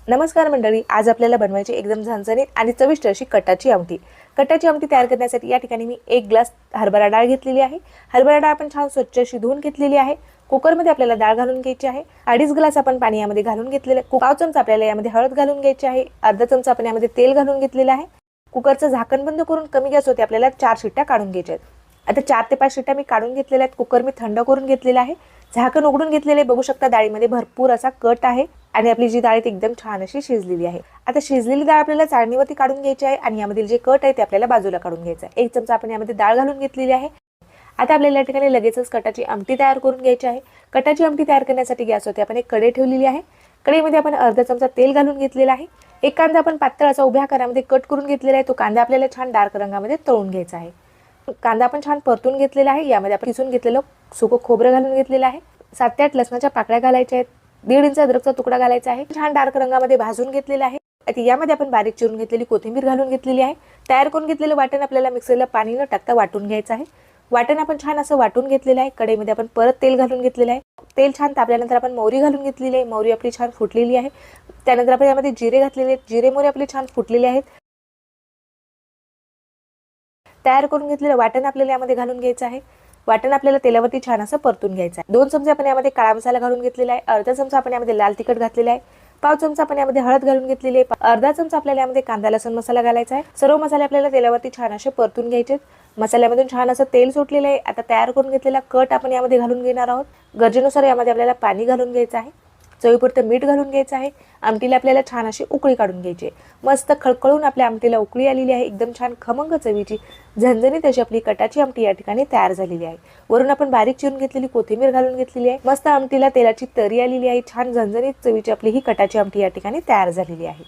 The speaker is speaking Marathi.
नमस्कार मंडळी, आज आपल्याला बनवायची एकदम झणझणीत आणि चविष्ट अशी कटाची आमटी। कटाची आमटी तयार करण्यासाठी या ठिकाणी मी 1 ग्लास हरभरा डाळ घेतलेली आहे। हरभरा डाळ आपण छान स्वच्छ अशी धुवून घेतलेली आहे। कुकरमध्ये आपल्याला डाळ घालून घ्यायची आहे। 2.5 ग्लास आपण पाणी यामध्ये घालून घेतलेले आहे। पाव चमचा आपल्याला यामध्ये हळद घालून घ्यायची आहे। अर्धा चमचा आपण यामध्ये तेल घालून घेतलेले आहे। कुकरचं झाकण बंद करून कमी गॅसवरती आपल्याला 4 शिट्ट्या काढून घ्यायच्या आहेत। आता 4 ते 5 शिट्ट्या मी काढून घेतलेल्या आहेत। कुकर मी थंड करून घेतलेला आहे। झाकण उघडून घेतलेले बघू शकता, डाळीमध्ये भरपूर असा कट आहे आणि आपली जी डाळ आहे ती एकदम छान अशी शिजलेली आहे। आता शिजलेली डाळ आपल्याला चाळणीवरती काढून घ्यायची आहे आणि यामधील जे कट आहे ते आपल्याला बाजूला काढून घ्यायचं आहे। 1 चमचा आपण यामध्ये डाळ घालून घेतलेली आहे। आता आपल्याला या ठिकाणी लगेचच कटाची आमटी तयार करून घ्यायची आहे। कटाची आमटी तयार करण्यासाठी गॅसवरती आपण एक कढई ठेवलेली आहे। कढईमध्ये आपण अर्धा चमचा तेल घालून घेतलेला आहे। एक कांदा आपण पातळ असा उभ्या आकारामध्ये कट करून घेतलेला आहे। तो कांदा आपल्याला छान डार्क रंगामध्ये तळून घ्यायचा आहे। कांदा आपण छान परतून घेतलेला आहे। यामध्ये आपण किसून घेतलेलं सुकं खोबरं घालून घेतलेलं आहे। 7 ते 8 लसणाच्या पाकळ्या घालायच्या आहेत। 1.5 इंच अद्रकचा तुकडा घालायचा आहे। छान डार्क रंगामध्ये भाजून घेतलेला आहे। आता यामध्ये आपण बारीक चिरून घेतलेली कोथिंबीर घालून घेतलेली आहे। तयार करून घेतलेलं वाटण आपल्याला मिक्सरला पाणी न टाकता वाटून घ्यायचं आहे। वाटण आपण छान असं वाटून घेतलेलं आहे। कढईमध्ये आपण परत तेल घालून घेतलेलं आहे। तेल छान तापल्यानंतर आपण मोहरी घालून घेतलेली आहे। मोहरी आपली छान फुटलेली आहे। त्यानंतर आपण यामध्ये जिरे घातलेले आहेत। जिरे मोहरी आपली छान फुटलेले आहेत। तयार करून घेतलेलं वाटण आपल्याला यामध्ये घालून घ्यायचं आहे। वाटण आपल्याला तेलावरती छान असं परतून घ्यायचं आहे। 2 चमचे आपण यामध्ये काळा मसाला घालून घेतलेला आहे। अर्धा चमचा आपण यामध्ये लाल तिखट घातलेला आहे। पाव चमचा आपण यामध्ये हळद घालून घेतलेली आहे। अर्धा चमचा आपल्याला यामध्ये कांदा लसूण मसाला घालायचा आहे। सर्व मसाले आपल्याला तेलावरती छान असे परतून घ्यायचे। मसाल्यामधून छान असं तेल सुटलेलं आहे। आता तयार करून घेतलेला कट आपण यामध्ये घालून घेणार आहोत। गरजेनुसार यामध्ये आपल्याला पाणी घालून घ्यायचं आहे। चवीपुरतं मीठ घालून घ्यायचं आहे। आमटीला आपल्याला छान अशी उकळी काढून घ्यायची आहे। मस्त खळखळून आपल्या आमटीला उकळी आलेली आहे। एकदम छान खमंग चवीची झणझणीत अशी आपली कटाची आमटी या ठिकाणी तयार झालेली आहे। वरून आपण बारीक चिरून घेतलेली कोथिंबीर घालून घेतलेली आहे। मस्त आमटीला तेलाची तरी आलेली आहे। छान झणझणीत चवीची आपली ही कटाची आमटी या ठिकाणी तयार झालेली आहे।